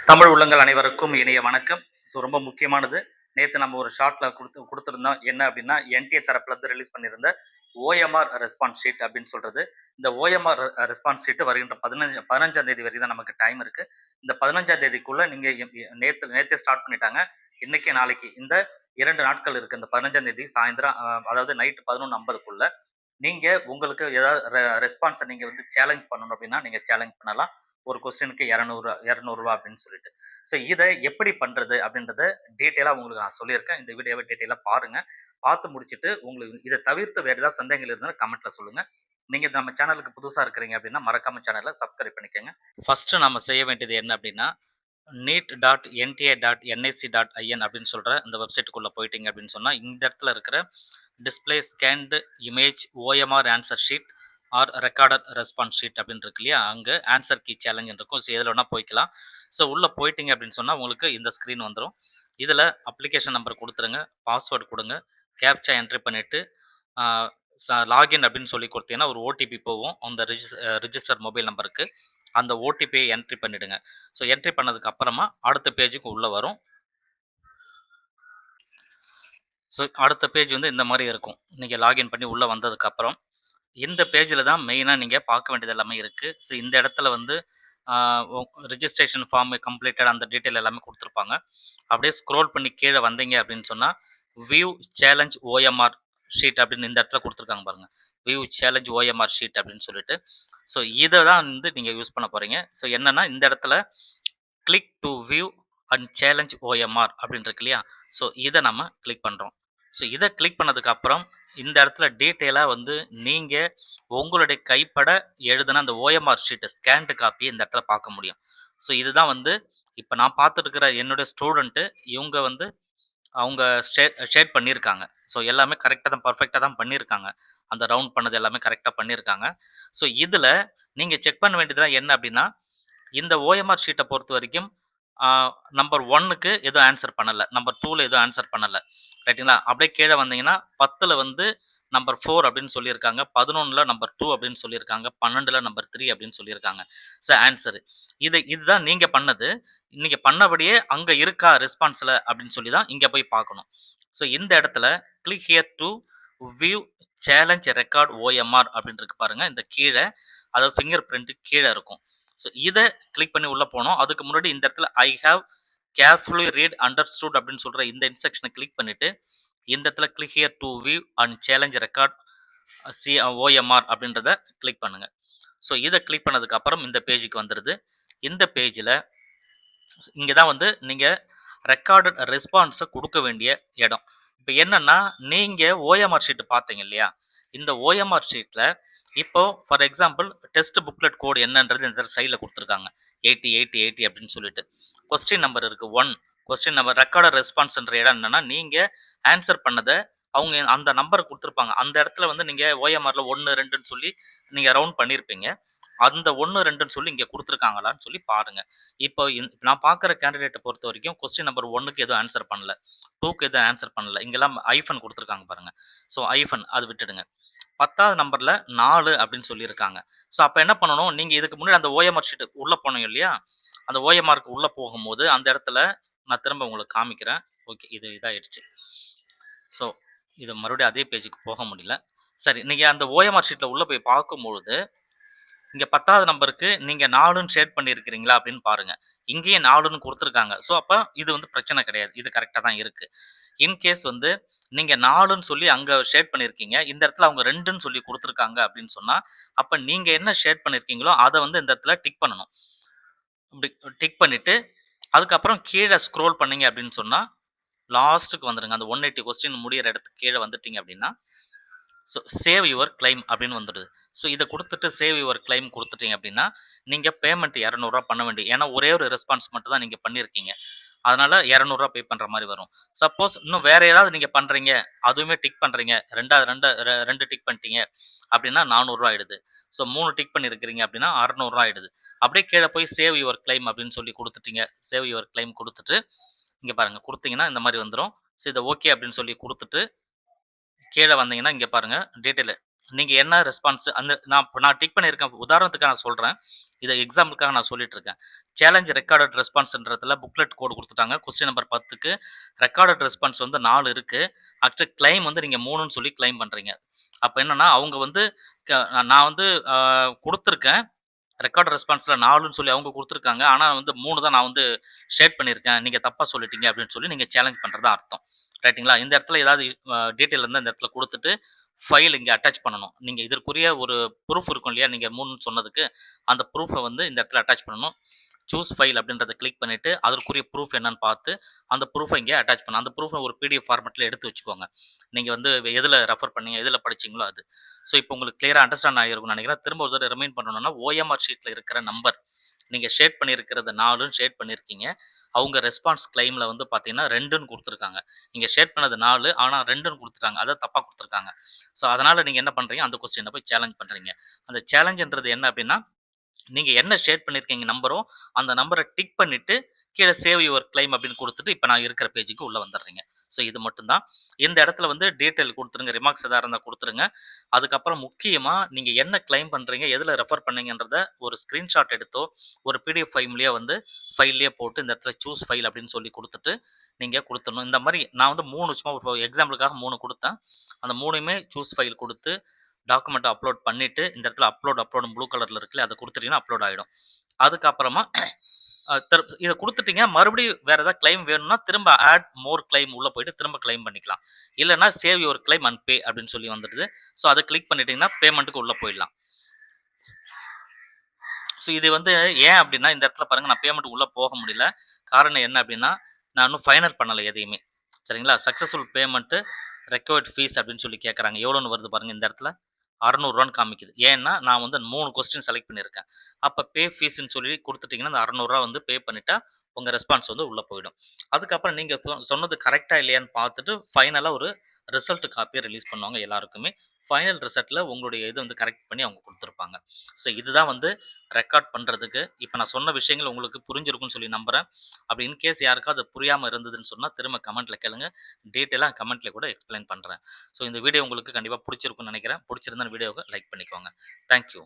தமிழ் உள்ளங்கள் அனைவருக்கும் இனிய வணக்கம். ரொம்ப முக்கியமானது. நேத்து நம்ம ஒரு ஷார்ட்ல குடுத்திருந்தோம். என்ன அப்டின்னா, என்டிஏ தரப்புலருந்து ரிலீஸ் பண்ணியிருந்த ஓஎம்ஆர் ரெஸ்பான்ஸ் ஷீட் அப்டின்னு சொல்றது. இந்த ஓஎம்ஆர் ரெஸ்பான்ஸ் ஷீட் வருகின்ற 15ஆம் தேதி வரைக்கும் தான் நமக்கு டைம் இருக்கு. இந்த 15ஆம் தேதிக்குள்ள நீங்க நேத்தே ஸ்டார்ட் பண்ணிட்டாங்க. இன்னைக்கு, நாளைக்கு இந்த 2 நாட்கள் இருக்கு. இந்த 15ஆம் தேதி சாயந்திரம் அதாவது நைட் 11:50க்குள்ள நீங்க உங்களுக்கு ஏதாவது ரெஸ்பான்ஸ நீங்க வந்து சேலஞ்ச் பண்ணணும் அப்டின்னா, நீங்க சேலஞ்ச் பண்ணலாம். ஒரு கொஸ்டினுக்கு ரூ. 200 அப்படின்னு சொல்லிட்டு. இத எப்படி பண்றது அப்படின்றத டீட்டெயிலா உங்களுக்கு நான் சொல்லியிருக்கேன். இந்த வீடியோவ டீட்டெயிலா பாருங்க. பார்த்து முடிச்சுட்டு உங்களுக்கு இத தவிர்த்து வேற ஏதாவது சந்தேகங்கள் இருந்தா கமெண்ட்ல சொல்லுங்க. நீங்க நம்ம சேனலுக்கு புதுசா இருக்கிறீங்க அப்படின்னா, மறக்காம சேனல சப்ஸ்கிரைப் பண்ணிக்கங்க. ஃபர்ஸ்ட் நாம செய்ய வேண்டியது என்ன அப்படின்னா, neet.nta.nic.in அப்படின்னு சொல்ற இந்த வெப்சைட்டுக்குள்ள போயிட்டீங்க அப்படின்னு சொன்னா, இந்த இடத்துல இருக்கிற display scanned image OMR answer sheet R recorded response sheet அப்படின்னு இருக்கு இல்லையா, அங்கே ஆன்சர் கீ சேலஞ்ச் இருக்கும். ஸோ எதில் வேணால் போய்க்கலாம். ஸோ உள்ளே போயிட்டீங்க அப்படின்னு சொன்னால் உங்களுக்கு இந்த ஸ்க்ரீன் வந்துடும். இதில் அப்ளிகேஷன் நம்பர் கொடுத்துருங்க, பாஸ்வேர்டு கொடுங்க, கேப்சா என்ட்ரி பண்ணிவிட்டு லாகின் அப்படின்னு சொல்லி கொடுத்தீங்கன்னா ஒரு ஓடிபி போகும் அந்த ரிஜிஸ்டர் மொபைல் நம்பருக்கு. அந்த ஓடிபியை என்ட்ரி பண்ணிவிடுங்க. ஸோ என்ட்ரி பண்ணதுக்கு அப்புறமா அடுத்த பேஜுக்கு உள்ளே வரும். ஸோ அடுத்த பேஜ் வந்து இந்த மாதிரி இருக்கும். நீங்கள் லாகின் பண்ணி உள்ளே வந்ததுக்கப்புறம் இந்த பேஜில் தான் மெயினாக நீங்கள் பார்க்க வேண்டியது எல்லாமே இருக்குது. ஸோ இந்த இடத்துல வந்து ரிஜிஸ்ட்ரேஷன் ஃபார்ம் கம்ப்ளீட்டட் அந்த டீட்டெயில் எல்லாமே கொடுத்துருப்பாங்க. அப்படியே ஸ்க்ரோல் பண்ணி கீழே வந்தீங்க அப்படின்னு சொன்னால் வியூ சேலஞ்ச் ஓஎம்ஆர் ஷீட் அப்படின்னு இந்த இடத்துல கொடுத்துருக்காங்க பாருங்கள். வியூ சேலஞ்ச் ஓஎம்ஆர் ஷீட் அப்படின்னு சொல்லிட்டு. ஸோ இதை தான் வந்து நீங்கள் யூஸ் பண்ண போகிறீங்க. ஸோ என்னென்னா இந்த இடத்துல click to view and challenge OMR அப்படின்னு இருக்கு இல்லையா, ஸோ இதை நம்ம கிளிக் பண்ணுறோம். ஸோ இதை கிளிக் பண்ணதுக்கு அப்புறம் இந்த இடத்துல டீட்டெயிலாக வந்து நீங்கள் உங்களுடைய கைப்பட எழுதுன அந்த ஓஎம்ஆர் ஷீட்டை ஸ்கேன்டு காப்பி இந்த இடத்துல பார்க்க முடியும். ஸோ இதுதான் வந்து இப்போ நான் பார்த்துட்டு இருக்கிற என்னுடைய ஸ்டூடெண்ட்டு இவங்க வந்து அவங்க ஷேட் பண்ணியிருக்காங்க. ஸோ எல்லாமே கரெக்டாக தான் பர்ஃபெக்டாக தான் பண்ணியிருக்காங்க. அந்த ரவுண்ட் பண்ணது எல்லாமே கரெக்டாக பண்ணியிருக்காங்க. ஸோ இதில் நீங்கள் செக் பண்ண வேண்டியதுலாம் என்ன அப்படின்னா, இந்த ஓஎம்ஆர் ஷீட்டை பொறுத்த வரைக்கும் நம்பர் 1க்கு எதுவும் ஆன்சர் பண்ணலை, நம்பர் 2ல எதுவும் ஆன்சர் பண்ணலை, ரைட்டுங்களா. அப்படியே கீழே வந்தீங்கன்னா 10ல் வந்து நம்பர் 4 அப்படின்னு சொல்லியிருக்காங்க, 11ல் நம்பர் 2 அப்படின்னு சொல்லியிருக்காங்க, 12ல் நம்பர் 3 அப்படின்னு சொல்லியிருக்காங்க. ஸோ ஆன்சரு இதுதான் நீங்கள் பண்ணது. நீங்க பண்ணபடியே அங்க இருக்கா ரெஸ்பான்ஸ்ல அப்படின்னு சொல்லி தான் இங்க போய் பார்க்கணும். ஸோ இந்த இடத்துல click here to view challenge record OMR அப்படின்னு இருக்கு பாருங்க. இந்த கீழே அதாவது ஃபிங்கர் பிரிண்ட் கீழே இருக்கும். ஸோ இதை கிளிக் பண்ணி உள்ள போனோம். அதுக்கு முன்னாடி இந்த இடத்துல I have carefully read understood அப்படின்னு சொல்ற இந்த இன்ஸ்ட்ரக்ஷனை கிளிக் பண்ணிட்டு இந்த இடத்துல click here to view and challenge record OMR அப்படின்றத கிளிக் பண்ணுங்க. ஸோ இதை கிளிக் பண்ணதுக்கு அப்புறம் இந்த பேஜுக்கு வந்துடுது. இந்த பேஜில் இங்கே தான் வந்து நீங்கள் ரெக்கார்டட் ரெஸ்பான்ஸை கொடுக்க வேண்டிய இடம். இப்போ என்னன்னா, நீங்கள் ஓஎம்ஆர் ஷீட்டு பார்த்தீங்க இல்லையா, இந்த ஓஎம்ஆர் ஷீட்டில் இப்போ ஃபார் எக்ஸாம்பிள் டெஸ்ட் புக்லெட் கோடு என்னன்றது இந்த சைடில் கொடுத்துருக்காங்க. 80 80 80 அப்படின்னு சொல்லிட்டு கொஸ்டின் நம்பர் இருக்குது 1. கொஸ்டின் நம்பர் ரெக்கார்டட் ரெஸ்பான்ஸ்ன்ற இடம் என்னன்னா, நீங்கள் ஆன்சர் பண்ணதை அவங்க அந்த நம்பர் கொடுத்துருப்பாங்க. அந்த இடத்துல வந்து நீங்கள் ஓஎம்ஆரில் 1 2ன்னு சொல்லி நீங்கள் ரவுண்ட் பண்ணியிருப்பீங்க. அந்த 1 2ன்னு சொல்லி இங்கே கொடுத்துருக்காங்களான்னு சொல்லி பாருங்க. இப்போ நான் பார்க்குற கேண்டிடேட்டை பொறுத்த வரைக்கும் கொஸ்டின் நம்பர் 1க்கு எதுவும் ஆன்சர் பண்ணல, 2க்கு எதுவும் ஆன்சர் பண்ணல. இங்கெல்லாம் ஐஃபன் கொடுத்துருக்காங்க பாருங்க. ஸோ ஐஃபன் அது விட்டுடுங்க. 10வது நம்பரில் 4 அப்படின்னு சொல்லியிருக்காங்க. ஸோ அப்போ என்ன பண்ணணும், நீங்கள் இதுக்கு முன்னாடி அந்த ஓஎம்ஆர் ஷீட்டு உள்ளே போனோம் இல்லையா, அந்த ஓஎம்ஆருக்கு உள்ளே போகும்போது அந்த இடத்துல நான் திரும்ப உங்களுக்கு காமிக்கிறேன். ஓகே, இது இதாகிடுச்சு. ஸோ இது மறுபடியும் அதே பேஜுக்கு போக முடியல. சரி, நீங்கள் அந்த ஓஎம்ஆர் ஷீட்டில் உள்ளே போய் பார்க்கும்பொழுது இங்கே 10வது நம்பருக்கு நீங்கள் 4ன்னு ஷேட் பண்ணியிருக்கிறீங்களா அப்படின்னு பாருங்கள். இங்கேயே 4ன்னு கொடுத்துருக்காங்க. ஸோ அப்போ இது வந்து பிரச்சனை கிடையாது, இது கரெக்டாக தான் இருக்குது. இன்கேஸ் வந்து நீங்கள் 4ன்னு சொல்லி அங்கே ஷேட் பண்ணியிருக்கீங்க, இந்த இடத்துல அவங்க 2ன்னு சொல்லி கொடுத்துருக்காங்க அப்படின்னு சொன்னால், அப்போ நீங்கள் என்ன ஷேட் பண்ணியிருக்கீங்களோ அதை வந்து இந்த இடத்துல டிக் பண்ணணும். இப்படி டிக் பண்ணிவிட்டு அதுக்கப்புறம் கீழே ஸ்க்ரோல் பண்ணீங்க அப்படின்னு சொன்னால் லாஸ்ட்டுக்கு வந்துடுங்க. அந்த 180 கொஸ்டின் முடிகிற இடத்துக்கு கீழே வந்துட்டீங்க அப்படின்னா ஸோ சேவ் யுவர் கிளைம் அப்படின்னு வந்துடுது. ஸோ இதை கொடுத்துட்டு சேவ் யுவர் கிளைம் கொடுத்துட்டீங்க அப்படின்னா நீங்கள் பேமெண்ட் 200 பண்ண வேண்டிய, ஏன்னா ஒரே ஒரு ரெஸ்பான்ஸ் மட்டும் தான் நீங்கள் பண்ணியிருக்கீங்க, அதனால் 200 பே பண்ணுற மாதிரி வரும். சப்போஸ் இன்னும் வேறு ஏதாவது நீங்கள் பண்ணுறீங்க, அதுவுமே டிக் பண்ணுறீங்க, ரெண்டு டிக் பண்ணிட்டீங்க அப்படின்னா 400 ஆகிடுது. ஸோ 3 டிக் பண்ணியிருக்கிறீங்க அப்படின்னா 600 ஆகிடுது. அப்படியே கீழே போய் சேவ் யுவர் கிளைம் அப்படின்னு சொல்லி கொடுத்துட்டீங்க. சேவ் யுவர் கிளைம் கொடுத்துட்டு இங்கே பாருங்கள், கொடுத்தீங்கன்னா இந்த மாதிரி வந்துடும். ஸோ இதை ஓகே அப்படின்னு சொல்லி கொடுத்துட்டு கீழே வந்தீங்கன்னா இங்கே பாருங்கள் டீட்டெயில் நீங்க என்ன ரெஸ்பான்ஸ் அந்த நான் டிக் பண்ணியிருக்கேன். உதாரணத்துக்காக நான் சொல்றேன். இத எக்ஸாம்பிளுக்காக நான் சொல்லிட்டு இருக்கேன். சேலஞ்ச் ரெக்கார்டட் ரெஸ்பான்ஸ்ன்றதுல புக்லெட் கோடு குடுத்துட்டாங்க. கொஸ்டின் நம்பர் 10க்கு ரெக்கார்டட் ரெஸ்பான்ஸ் வந்து 4 இருக்கு. கிளைம் வந்து நீங்க 3ன்னு சொல்லி கிளைம் பண்றீங்க. அப்ப என்னன்னா, அவங்க வந்து நான் வந்து அ குடுத்துருக்கேன். ரெக்கார்ட் ரெஸ்பான்ஸ்ல 4ன்னு சொல்லி அவங்க குடுத்துருக்காங்க. ஆனா வந்து 3 தான் நான் வந்து ஷேட் பண்ணியிருக்கேன். நீங்க தப்பா சொல்லிட்டீங்க அப்படின்னு சொல்லி நீங்க சேலஞ்ச் பண்றதா அர்த்தம். ரைட்டுங்களா? இந்த இடத்துல ஏதாவது டீட்டெயில் இருந்தா இந்த இடத்துல குடுத்துட்டு, ஃபைல் இங்க அட்டாச் பண்ணணும். நீங்க இதற்குரிய ஒரு ப்ரூஃப் இருக்கும் இல்லையா? நீங்க 3ன்னு சொன்னதுக்கு, அந்த ப்ரூஃப வந்து இந்த இடத்துல அட்டாச் பண்ணணும். சூஸ் ஃபைல் அப்படின்றத கிளிக் பண்ணிட்டு, அதற்குரிய ப்ரூஃப் என்னன்னு பார்த்து, அந்த ப்ரூஃப இங்க அட்டாச் பண்ணணும். அந்த ப்ரூஃப ஒரு பிடிஎஃப் ஃபார்மேட்ல எடுத்து வச்சுக்கோங்க. நீங்க வந்து எதுல ரெஃபர் பண்ணீங்க, எதுல படிச்சீங்களோ அது. ஸோ இப்போ உங்களுக்கு கிளியரா அண்டர்ஸ்டாண்ட் ஆகியிருக்கும்னு நினைக்கிறேன். திரும்ப ஒரு தடவ ரிமைண்ட் பண்ணணும்னா, ஓஎம்ஆர் ஷீட்ல இருக்கிற நம்பர், நீங்க ஷேட் பண்ணியிருக்கிறது 4ன்னு ஷேட் பண்ணியிருக்கீங்க. அவங்க ரெஸ்பான்ஸ் கிளைம்ல வந்து பார்த்தீங்கன்னா 2ன்னு குடுத்துருக்காங்க. நீங்க ஷேட் பண்ணது 4 ஆனா 2ன்னு குடுத்துட்டாங்க. அத தப்பா குடுத்துருக்காங்க. ஸோ அதனால நீங்க என்ன பண்றீங்க, அந்த கொஸ்டின போய் சேலஞ்ச் பண்றீங்க. அந்த சேலஞ்சுன்றது என்ன அப்டின்னா, நீங்க என்ன ஷேட் பண்ணியிருக்கீங்க நம்பரோ, அந்த நம்பர டிக் பண்ணிட்டு, கீழ சேவ் யுவர் கிளைம் அப்படின்னு குடுத்துட்டு, இப்ப நான் இருக்கிற பேஜுக்கு உள்ள வந்துர்றீங்க. ஸோ இது மட்டும் தான். இந்த இடத்துல வந்து டீட்டெயில் குடுத்துருங்க. ரிமார்க்ஸ் எதா இருந்தா குடுத்துருங்க. அதுக்கப்புறம் முக்கியமா நீங்க என்ன கிளைம் பண்றீங்க, எதுல ரெஃபர் பண்ணீங்கன்றத ஒரு ஸ்கிரீன்ஷாட் எடுத்தோ, ஒரு பிடிஎஃப் ஃபைல்லயே போட்டு இந்த இடத்துல சூஸ் ஃபைல் அப்படின்னு சொல்லி குடுத்துட்டு, நீங்க குடுத்துறணும். இந்த மாரி நான் வந்து 3 சும்மா ஒரு எக்ஸாம்பிளுக்காக 3 குடுத்தேன். அந்த 3யுமே சூஸ் ஃபைல் குடுத்து டாக்குமெண்ட்ட அப்லோட் பண்ணிட்டு, இந்த இடத்துல அப்லோட்ன்னு ப்ளூ கலர்ல இருக்குல்ல, அத குடுத்துட்டீங்கன்னா அப்லோட் ஆயிடும். அதுக்கப்புறமா இத குடுத்துட்டீங்க. மறுபடியும் வேற ஏதாவது கிளைம் வேணும்னா, திரும்ப ஆட் மோர் கிளைம் உள்ள போயிட்டு திரும்ப கிளைம் பண்ணிக்கலாம். இல்லன்னா save your claim and pay அப்படின்னு சொல்லி வந்துடுது. ஸோ அத கிளிக் பண்ணிட்டீங்கன்னா, பேமெண்ட்க்கு உள்ள போயிடலாம். ஸோ இது வந்து ஏன் அப்படின்னா, இந்த இடத்துல பாருங்க நான் பேமெண்ட் உள்ள போக முடியல. காரணம் என்ன அப்படின்னா, நான் இன்னும் ஃபைனல் பண்ணல எதையுமே. சரிங்களா? சக்சஸ்ஃபுல் பேமெண்ட் ரெக்வயர்ட் ஃபீஸ் அப்படின்னு சொல்லி கேட்கறாங்க. எவ்வளோன்னு வருது பாருங்க இந்த இடத்துல. ரூ. 600 காமிக்குது. ஏன்னா, நான் வந்து 3 கொஸ்டின் செலக்ட் பண்ணியிருக்கேன். அப்ப பே ஃபீஸ்ன்னு சொல்லி குடுத்துட்டீங்கன்னா, அந்த ரூ. 600 வந்து பே பண்ணிட்டா, உங்க ரெஸ்பான்ஸ் வந்து உள்ள போயிடும். அதுக்கப்புறம் நீங்க சொன்னது கரெக்ட்டா இல்லையான்னு பார்த்துட்டு, ஃபைனலா ஒரு ரிசல்ட் காப்பிய ரிலீஸ் பண்ணுவாங்க எல்லாருக்குமே. ஃபைனல் ரிசல்ட்ல உங்களுடைய இது வந்து கரெக்ட் பண்ணி அவங்க குடுத்துருப்பாங்க. ஸோ இதுதான் வந்து ரெக்கார்ட் பண்றதுக்கு. இப்ப நான் சொன்ன விஷயங்கள் உங்களுக்கு புரிஞ்சிருக்கும்னு சொல்லி நம்புறேன். அப்படி இன் கேஸ் யாருக்காவது புரியாம இருந்ததுன்னு சொன்னா, திரும்ப கமெண்ட்ல கேளுங்க. டீட்டெயிலா கமெண்ட்ல கூட எக்ஸ்பிளைன் பண்றேன். ஸோ இந்த வீடியோ உங்களுக்கு கண்டிப்பா புடிச்சிருக்கும்னு நெனைக்கிறேன். புடிச்சிருந்தா வீடியோவ லைக் பண்ணிக்கோங்க. Thank you.